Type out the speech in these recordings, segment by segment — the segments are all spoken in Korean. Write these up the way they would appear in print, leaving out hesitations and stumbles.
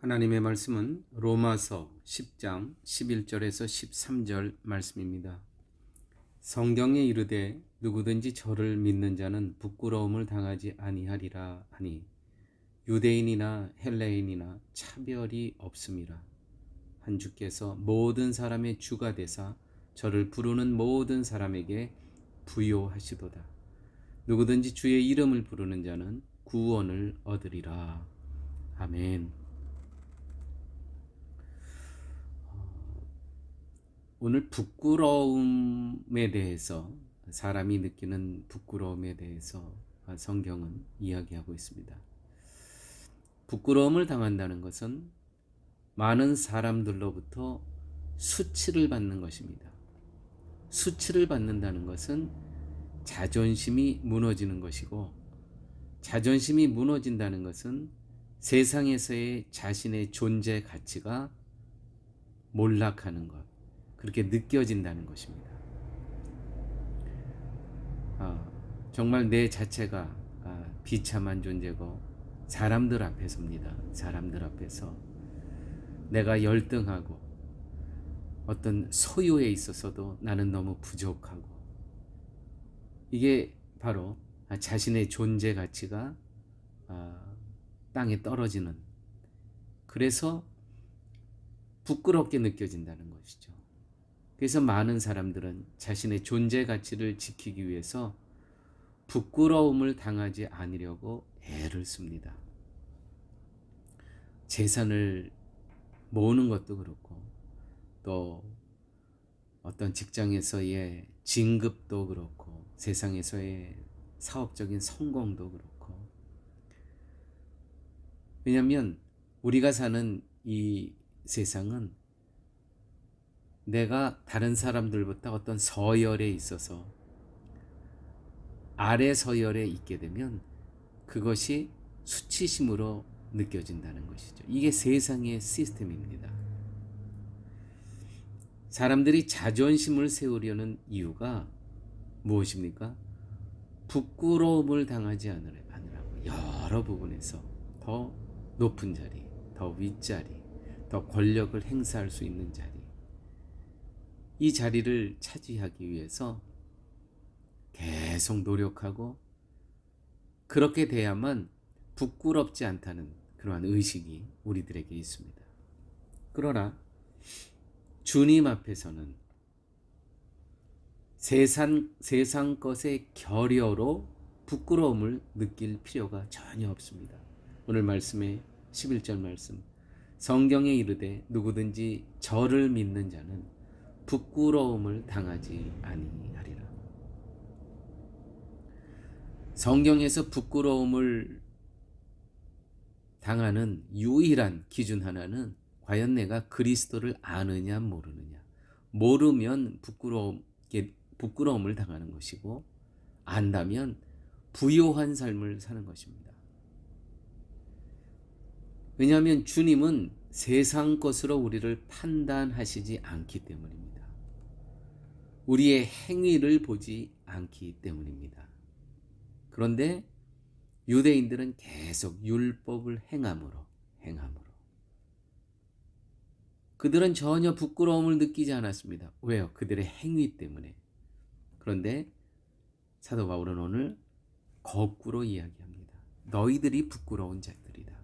하나님의 말씀은 로마서 10장 11절에서 13절 말씀입니다. 성경에 이르되 누구든지 저를 믿는 자는 부끄러움을 당하지 아니하리라 하니 유대인이나 헬레인이나 차별이 없음이라. 한 주께서 모든 사람의 주가 되사 저를 부르는 모든 사람에게 부요하시도다. 누구든지 주의 이름을 부르는 자는 구원을 얻으리라. 아멘. 오늘 부끄러움에 대해서, 사람이 느끼는 부끄러움에 대해서 성경은 이야기하고 있습니다. 부끄러움을 당한다는 것은 많은 사람들로부터 수치를 받는 것입니다. 수치를 받는다는 것은 자존심이 무너지는 것이고, 자존심이 무너진다는 것은 세상에서의 자신의 존재 가치가 몰락하는 것, 그렇게 느껴진다는 것입니다. 정말 내 자체가 비참한 존재고 사람들 앞에서입니다. 사람들 앞에서 내가 열등하고 어떤 소유에 있어서도 나는 너무 부족하고, 이게 바로 자신의 존재 가치가 땅에 떨어지는, 그래서 부끄럽게 느껴진다는 것이죠. 그래서 많은 사람들은 자신의 존재 가치를 지키기 위해서 부끄러움을 당하지 않으려고 애를 씁니다. 재산을 모으는 것도 그렇고, 또 어떤 직장에서의 진급도 그렇고, 세상에서의 사업적인 성공도 그렇고. 왜냐하면 우리가 사는 이 세상은 내가 다른 사람들보다 어떤 서열에 있어서 아래 서열에 있게 되면 그것이 수치심으로 느껴진다는 것이죠. 이게 세상의 시스템입니다. 사람들이 자존심을 세우려는 이유가 무엇입니까? 부끄러움을 당하지 않으라고, 여러 부분에서 더 높은 자리, 더 윗자리, 더 권력을 행사할 수 있는 자리, 이 자리를 차지하기 위해서 계속 노력하고, 그렇게 돼야만 부끄럽지 않다는 그러한 의식이 우리들에게 있습니다. 그러나 주님 앞에서는 세상 것의 결여로 부끄러움을 느낄 필요가 전혀 없습니다. 오늘 말씀의 11절 말씀, 성경에 이르되 누구든지 저를 믿는 자는 부끄러움을 당하지 아니하리라. 성경에서 부끄러움을 당하는 유일한 기준 하나는 과연 내가 그리스도를 아느냐 모르느냐. 모르면 부끄러움을 당하는 것이고, 안다면 부요한 삶을 사는 것입니다. 왜냐하면 주님은 세상 것으로 우리를 판단하시지 않기 때문입니다. 우리의 행위를 보지 않기 때문입니다. 그런데 유대인들은 계속 율법을 행함으로 그들은 전혀 부끄러움을 느끼지 않았습니다. 왜요? 그들의 행위 때문에. 그런데 사도 바울은 오늘 거꾸로 이야기합니다. 너희들이 부끄러운 자들이다.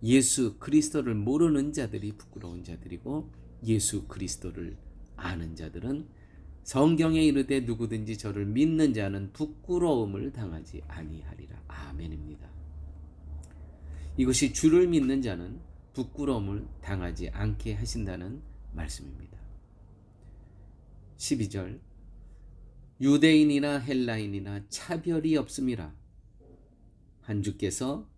예수 그리스도를 모르는 자들이 부끄러운 자들이고, 예수 그리스도를 아는 자들은 성경에 이르되 누구든지 저를 믿는 자는 부끄러움을 당하지 아니하리라. 아멘입니다. 이것이 주를 믿는 자는 부끄러움을 당하지 않게 하신다는 말씀입니다. 12절, 유대인이나 헬라인이나 차별이 없음이라. 한 주께서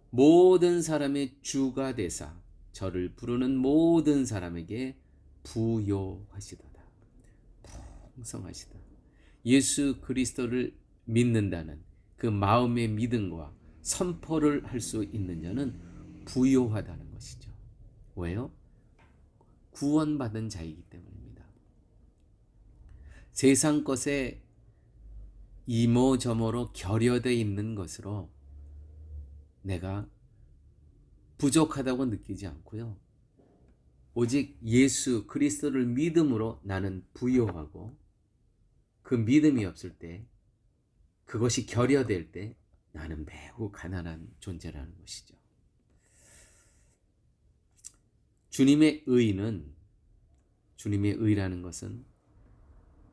모든 사람의 주가 되사 저를 부르는 모든 사람에게 부요하시도다. 풍성하시다. 예수 그리스도를 믿는다는 그 마음의 믿음과 선포를 할 수 있는 자는 부요하다는 것이죠. 왜요? 구원받은 자이기 때문입니다. 세상 것에 이모저모로 결여되어 있는 것으로 내가 부족하다고 느끼지 않고요. 오직 예수 그리스도를 믿음으로 나는 부요하고, 그 믿음이 없을 때, 그것이 결여될 때 나는 매우 가난한 존재라는 것이죠. 주님의 의라는 것은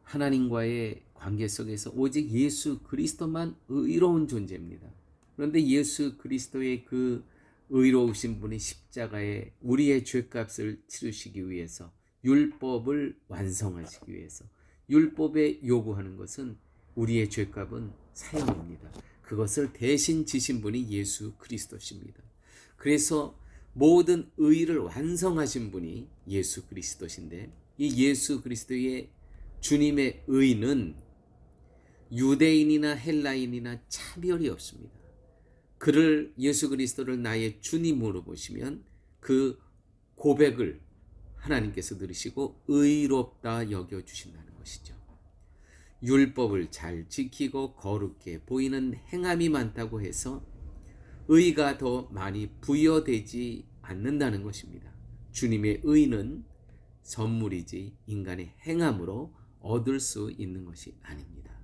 하나님과의 관계 속에서 오직 예수 그리스도만 의로운 존재입니다. 그런데 예수 그리스도의 그 의로우신 분이 십자가에 우리의 죄값을 치르시기 위해서, 율법을 완성하시기 위해서, 율법에 요구하는 것은, 우리의 죄값은 사형입니다. 그것을 대신 지신 분이 예수 그리스도십니다. 그래서 모든 의를 완성하신 분이 예수 그리스도신데, 이 예수 그리스도의 주님의 의는 유대인이나 헬라인이나 차별이 없습니다. 그를, 예수 그리스도를 나의 주님으로 보시면 그 고백을 하나님께서 들으시고 의롭다 여겨주신다는 것이죠. 율법을 잘 지키고 거룩해 보이는 행함이 많다고 해서 의가 더 많이 부여되지 않는다는 것입니다. 주님의 의는 선물이지 인간의 행함으로 얻을 수 있는 것이 아닙니다.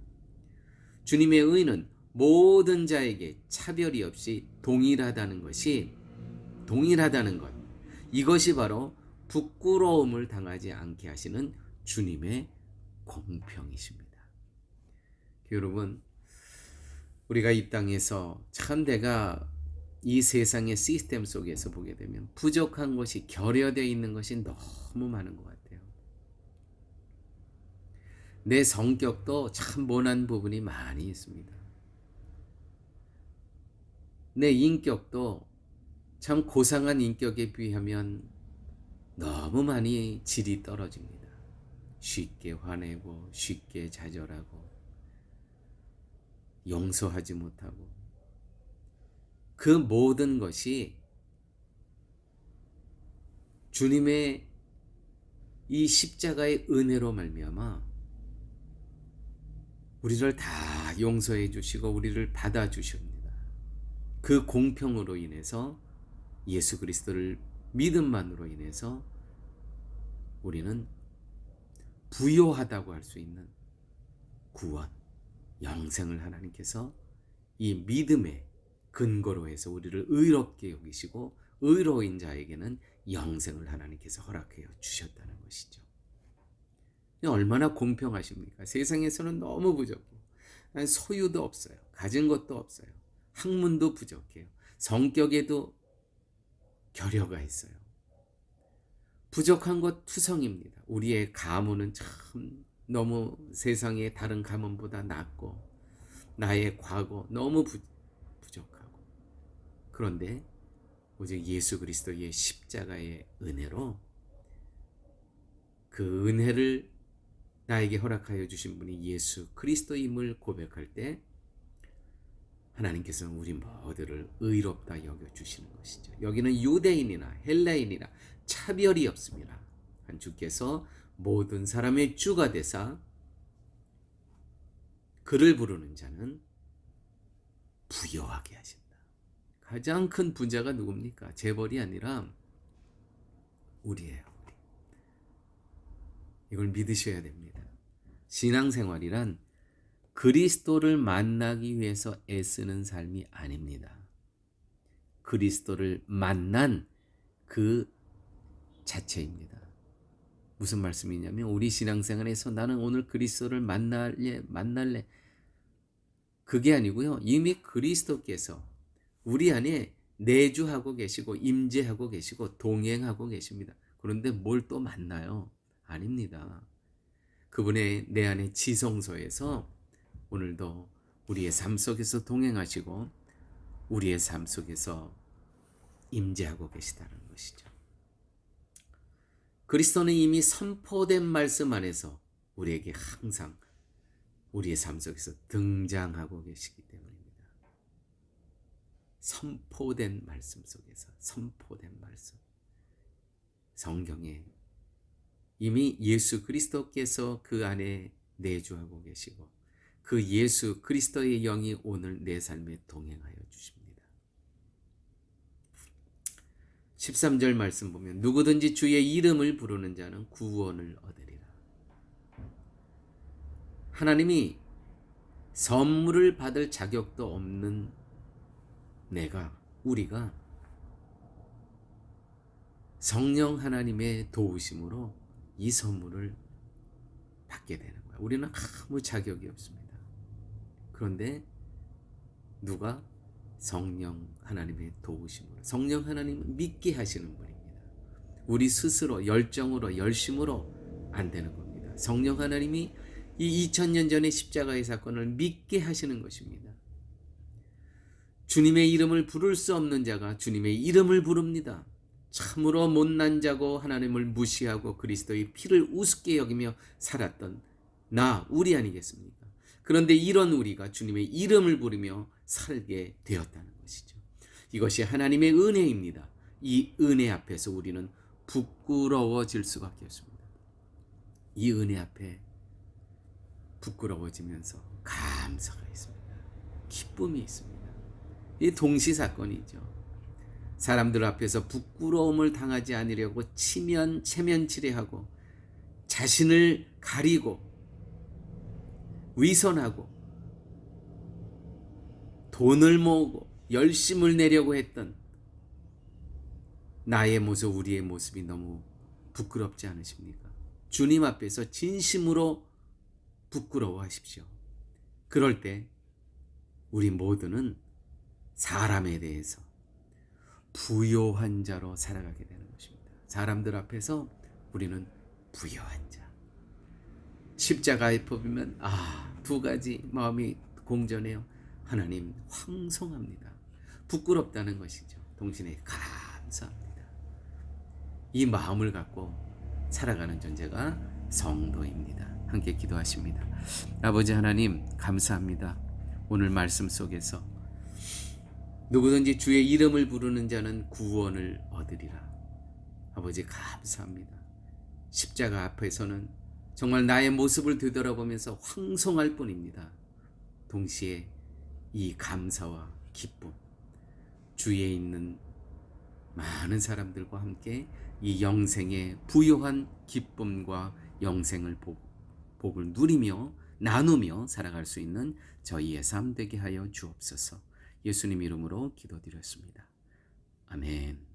주님의 의는 모든 자에게 차별이 없이 동일하다는 것, 이것이 바로 부끄러움을 당하지 않게 하시는 주님의 공평이십니다. 여러분, 우리가 이 땅에서 참 내가 이 세상의 시스템 속에서 보게 되면 부족한 것이, 결여되어 있는 것이 너무 많은 것 같아요. 내 성격도 참 모난 부분이 많이 있습니다. 내 인격도 참 고상한 인격에 비하면 너무 많이 질이 떨어집니다. 쉽게 화내고, 쉽게 좌절하고, 용서하지 못하고, 그 모든 것이 주님의 이 십자가의 은혜로 말미암아 우리를 다 용서해 주시고 우리를 받아 주십니다. 그 공평으로 인해서, 예수 그리스도를 믿음만으로 인해서 우리는 부요하다고 할 수 있는 구원, 영생을 하나님께서 이 믿음의 근거로 해서 우리를 의롭게 여기시고, 의로운 자에게는 영생을 하나님께서 허락해 주셨다는 것이죠. 얼마나 공평하십니까? 세상에서는 너무 부족해요. 소유도 없어요. 가진 것도 없어요. 학문도 부족해요. 성격에도 결여가 있어요. 부족한 것 투성입니다. 우리의 가문은 참 너무 세상의 다른 가문보다 낮고, 나의 과거 너무 부족하고, 그런데 오직 예수 그리스도의 십자가의 은혜로, 그 은혜를 나에게 허락하여 주신 분이 예수 그리스도임을 고백할 때 하나님께서는 우리 모두를 의롭다 여겨주시는 것이죠. 여기는 유대인이나 헬라인이나 차별이 없습니다. 한 주께서 모든 사람의 주가 되사 그를 부르는 자는 부요하게 하신다. 가장 큰 분자가 누굽니까? 재벌이 아니라 우리예요. 우리. 이걸 믿으셔야 됩니다. 신앙생활이란 그리스도를 만나기 위해서 애쓰는 삶이 아닙니다. 그리스도를 만난 그 자체입니다. 무슨 말씀이냐면, 우리 신앙생활에서 나는 오늘 그리스도를 만날래. 그게 아니고요. 이미 그리스도께서 우리 안에 내주하고 계시고 임재하고 계시고 동행하고 계십니다. 그런데 뭘 또 만나요? 아닙니다. 그분의 내 안에 지성소에서 오늘도 우리의 삶 속에서 동행하시고 우리의 삶 속에서 임재하고 계시다는 것이죠. 그리스도는 이미 선포된 말씀 안에서 우리에게 항상 우리의 삶 속에서 등장하고 계시기 때문입니다. 선포된 말씀 속에서, 선포된 말씀. 성경에 이미 예수 그리스도께서 그 안에 내주하고 계시고, 그 예수 그리스도의 영이 오늘 내 삶에 동행하여 주십니다. 13절 말씀 보면 누구든지 주의 이름을 부르는 자는 구원을 얻으리라. 하나님이 선물을 받을 자격도 없는 우리가 성령 하나님의 도우심으로 이 선물을 받게 되는 거야. 우리는 아무 자격이 없습니다. 그런데 누가? 성령 하나님의 도우심으로. 성령 하나님은 믿게 하시는 분입니다. 우리 스스로 열정으로 열심으로 안 되는 겁니다. 성령 하나님이 이 2000년 전의 십자가의 사건을 믿게 하시는 것입니다. 주님의 이름을 부를 수 없는 자가 주님의 이름을 부릅니다. 참으로 못난 자고 하나님을 무시하고 그리스도의 피를 우습게 여기며 살았던 우리 아니겠습니까? 그런데 이런 우리가 주님의 이름을 부르며 살게 되었다는 것이죠. 이것이 하나님의 은혜입니다. 이 은혜 앞에서 우리는 부끄러워질 수밖에 없습니다. 이 은혜 앞에 부끄러워지면서 감사가 있습니다. 기쁨이 있습니다. 이 동시사건이죠. 사람들 앞에서 부끄러움을 당하지 않으려고 체면치레하고 자신을 가리고 위선하고 돈을 모으고 열심을 내려고 했던 나의 모습, 우리의 모습이 너무 부끄럽지 않으십니까? 주님 앞에서 진심으로 부끄러워하십시오. 그럴 때 우리 모두는 사람에 대해서 부요한 자로 살아가게 되는 것입니다. 사람들 앞에서 우리는 부요한 자. 십자가에 뽑으면 두 가지 마음이 공존해요. 하나님 황송합니다. 부끄럽다는 것이죠. 동시에 감사합니다. 이 마음을 갖고 살아가는 존재가 성도입니다. 함께 기도하십니다. 아버지 하나님 감사합니다. 오늘 말씀 속에서 누구든지 주의 이름을 부르는 자는 구원을 얻으리라. 아버지 감사합니다. 십자가 앞에서는 정말 나의 모습을 되돌아보면서 황송할 뿐입니다. 동시에 이 감사와 기쁨, 주위에 있는 많은 사람들과 함께 이 영생의 부요한 기쁨과 영생을 복을 누리며 나누며 살아갈 수 있는 저희의 삶 되게 하여 주옵소서. 예수님 이름으로 기도드렸습니다. 아멘.